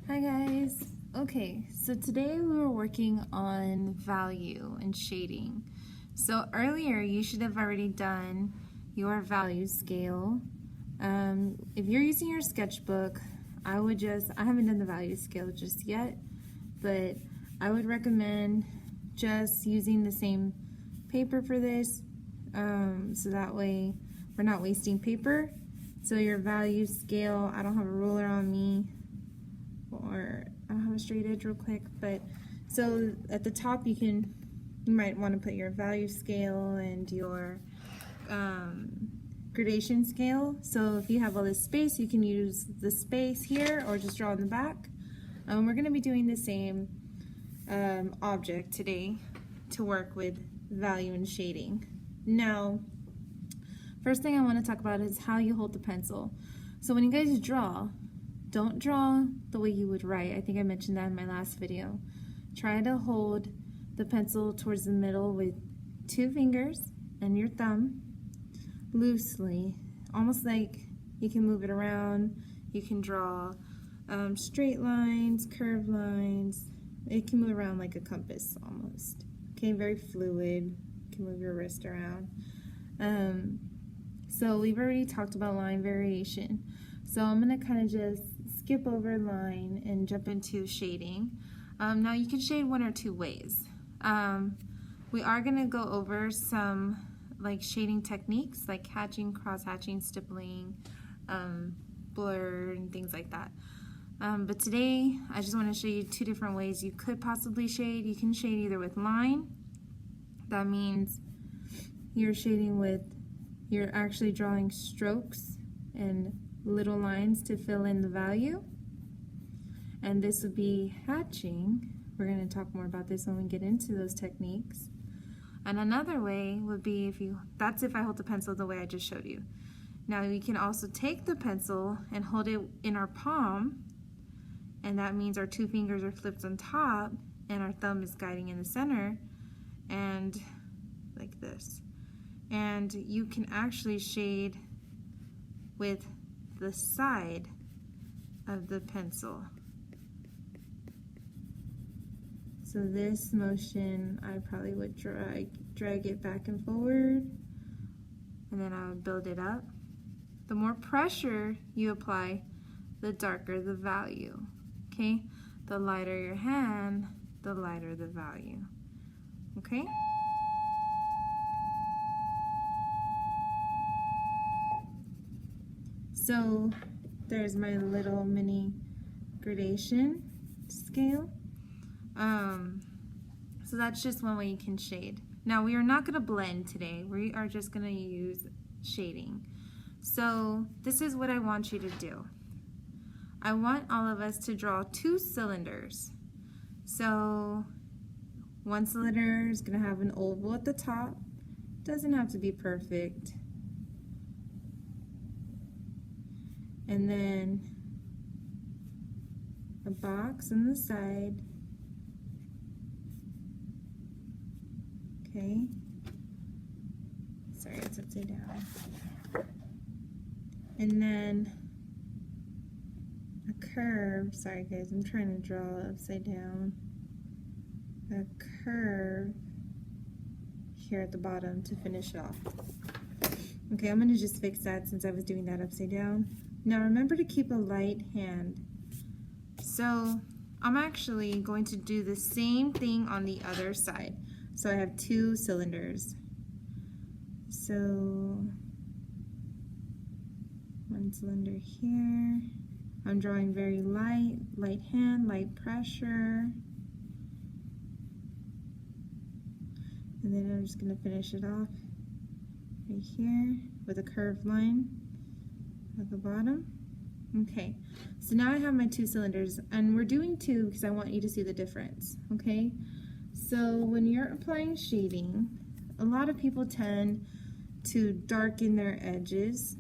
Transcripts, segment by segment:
Hi guys. Okay, so today we were working on value and shading. So earlier you should have already done your value scale. If you're using your sketchbook, I haven't done the value scale just yet, but I would recommend just using the same paper for this, so that way we're not wasting paper. So your value scale, I don't have a ruler on me, or I don't have a straight edge real quick, but so at the top you might want to put your value scale and your gradation scale. So if you have all this space, you can use the space here or just draw in the back. We're going to be doing the same object today to work with value and shading. Now, first thing I want to talk about is how you hold the pencil. So when you guys draw, don't draw the way you would write. I think I mentioned that in my last video. Try to hold the pencil towards the middle with 2 fingers and your thumb loosely, almost like you can move it around. You can draw straight lines, curved lines. It can move around like a compass almost. Okay, very fluid. You can move your wrist around. So we've already talked about line variation. So I'm going to kind of just skip over line and jump into shading. Now you can shade one or two ways. We are going to go over some like shading techniques like hatching, cross hatching, stippling, blur, and things like that. But today I just want to show you 2 different ways you could possibly shade. You can shade either with line. That means you're actually drawing strokes and little lines to fill in the value. And this would be hatching. We're going to talk more about this when we get into those techniques. And another way would be that's if I hold the pencil the way I just showed you. Now we can also take the pencil and hold it in our palm, and that means our 2 fingers are flipped on top and our thumb is guiding in the center, and like this. And you can actually shade with the side of the pencil. So this motion, I probably would drag it back and forward, and then I would build it up. The more pressure you apply, the darker the value, okay? The lighter your hand, the lighter the value, okay? So there's my little mini gradation scale. So that's just one way you can shade. Now we are not going to blend today. We are just going to use shading. So this is what I want you to do. I want all of us to draw 2 cylinders. So one cylinder is going to have an oval at the top. Doesn't have to be perfect. And then a box on the side. Okay. Sorry, it's upside down. And then a curve. Sorry guys, I'm trying to draw upside down. A curve here at the bottom to finish it off. Okay, I'm going to just fix that since I was doing that upside down. Now remember to keep a light hand. So I'm actually going to do the same thing on the other side. So I have 2 cylinders. So one cylinder here. I'm drawing very light hand, light pressure. And then I'm just going to finish it off right here with a curved line at the bottom. Okay, so now I have my 2 cylinders, and we're doing 2 because I want you to see the difference, okay? So when you're applying shading, a lot of people tend to darken their edges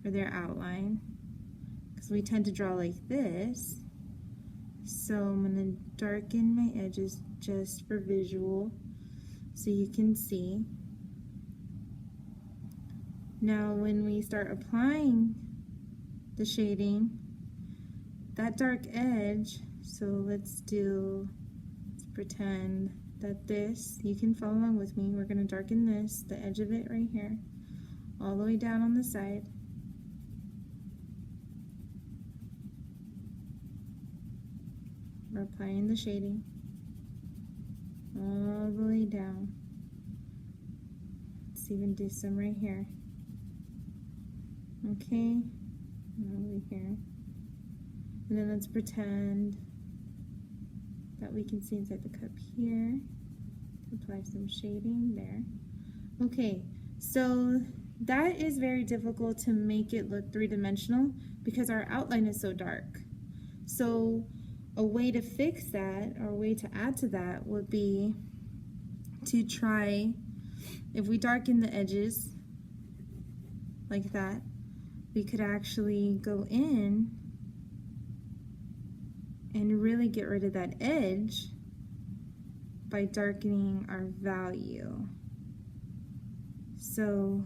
or their outline because we tend to draw like this. So I'm going to darken my edges just for visual so you can see. Now when we start applying the shading, that dark edge, so let's pretend that this, you can follow along with me, we're going to darken this, the edge of it right here, all the way down on the side. We're applying the shading all the way down. Let's even do some right here. Okay, over here. And then let's pretend that we can see inside the cup here. Apply some shading there. Okay, so that is very difficult to make it look three-dimensional because our outline is so dark. So a way to fix that, or a way to add to that, would be to try, if we darken the edges like that, we could actually go in and really get rid of that edge by darkening our value. So,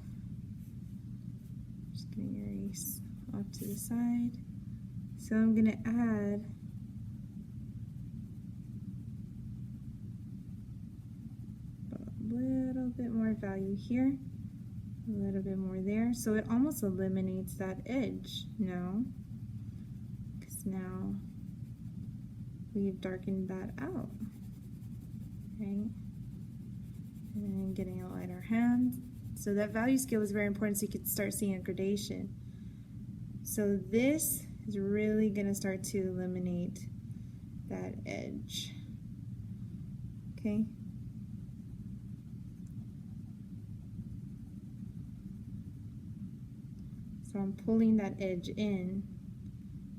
just gonna erase off to the side. So I'm gonna add a little bit more value here, a little bit more there. So it almost eliminates that edge now, because now we've darkened that out, right? And then getting a lighter hand. So that value scale is very important so you can start seeing a gradation. So this is really gonna start to eliminate that edge, okay? So I'm pulling that edge in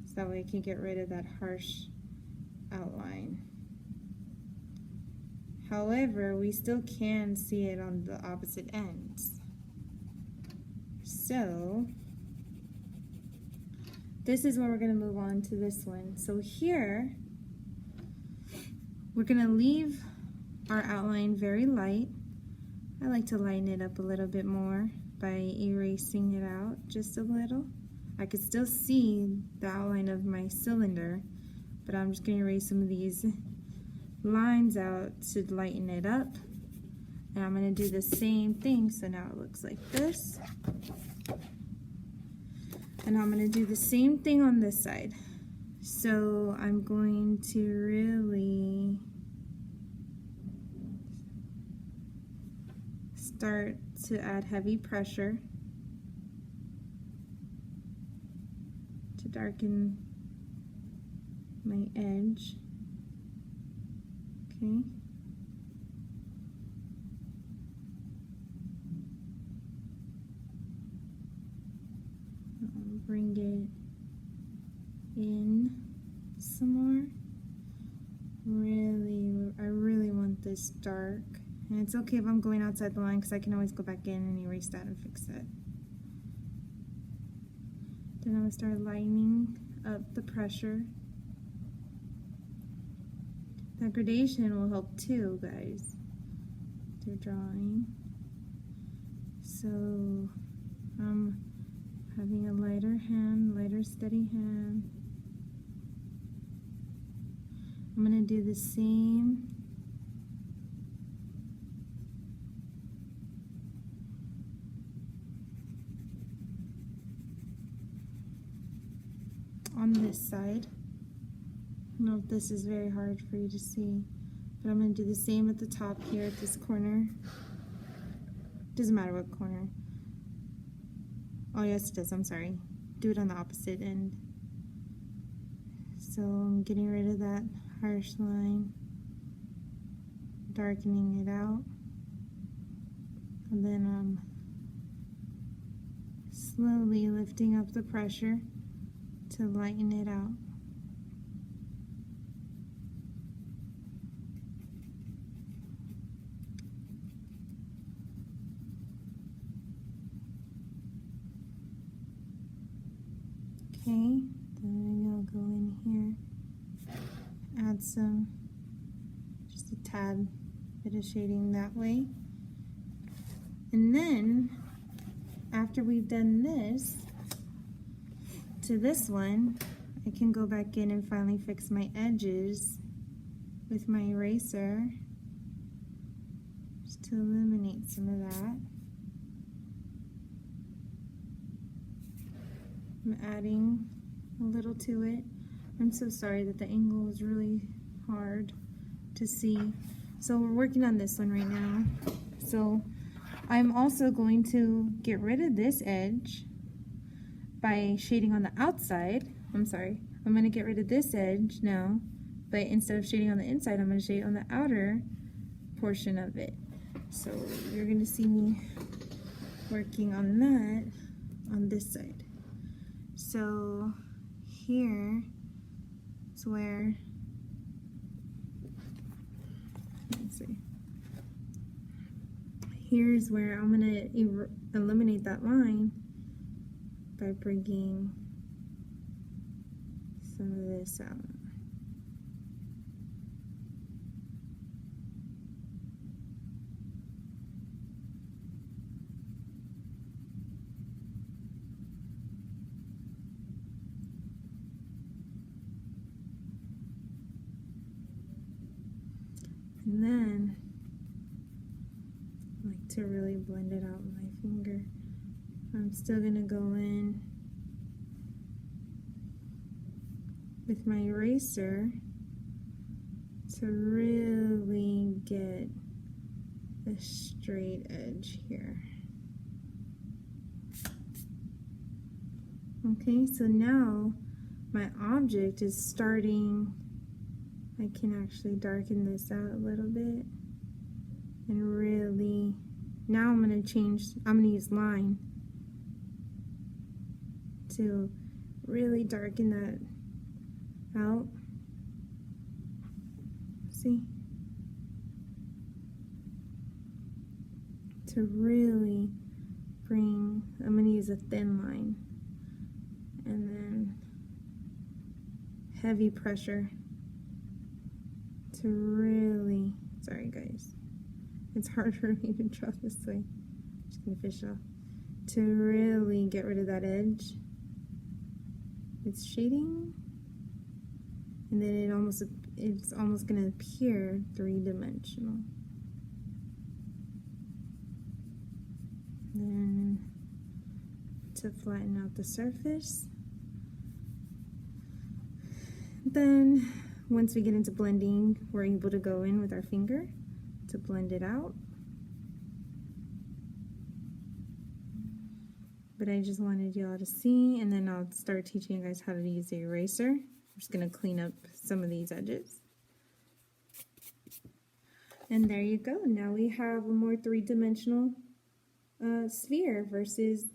so that way I can get rid of that harsh outline. However, we still can see it on the opposite ends. So this is where we're going to move on to this one. So here we're going to leave our outline very light. I like to lighten it up a little bit more by erasing it out just a little. I could still see the outline of my cylinder, but I'm just going to erase some of these lines out to lighten it up. And I'm going to do the same thing, so now it looks like this. And I'm going to do the same thing on this side. So I'm going to really start to add heavy pressure to darken my edge. Okay. Bring it in some more. I really want this dark. And it's okay if I'm going outside the line because I can always go back in and erase that and fix it. Then I'm going to start lightening up the pressure. That gradation will help too, guys, through drawing. So I'm having a lighter hand, lighter steady hand. I'm going to do the same on this side. I don't know if this is very hard for you to see, but I'm going to do the same at the top here at this corner. Doesn't matter what corner. Oh yes, it does, I'm sorry. Do it on the opposite end. So I'm getting rid of that harsh line, darkening it out, and then I'm slowly lifting up the pressure to lighten it out. Okay, then I'll go in here, add some, just a tad bit of shading that way. And then, after we've done this, to this one, I can go back in and finally fix my edges with my eraser just to eliminate some of that. I'm adding a little to it. I'm so sorry that the angle is really hard to see. So we're working on this one right now. So I'm also going to get rid of this edge by shading on the outside. I'm going to get rid of this edge now, but instead of shading on the inside, I'm going to shade on the outer portion of it. So you're going to see me working on that on this side. So here is where, let's see, here's where I'm going to eliminate that line by bringing some of this out. And then I like to really blend it out with my finger. I'm still going to go in with my eraser to really get a straight edge here. Okay, so now my object is starting. I can actually darken this out a little bit and really, now I'm going to use line to really darken that out. See? To really bring, I'm going to use a thin line and then heavy pressure to really, sorry guys, it's hard for me to draw this way. I'm just gonna fish off. To really get rid of that edge. It's shading, and then it's almost gonna appear three-dimensional. Then to flatten out the surface. Then once we get into blending, we're able to go in with our finger to blend it out. But I just wanted y'all to see, and then I'll start teaching you guys how to use the eraser. I'm just going to clean up some of these edges. And there you go. Now we have a more three-dimensional sphere versus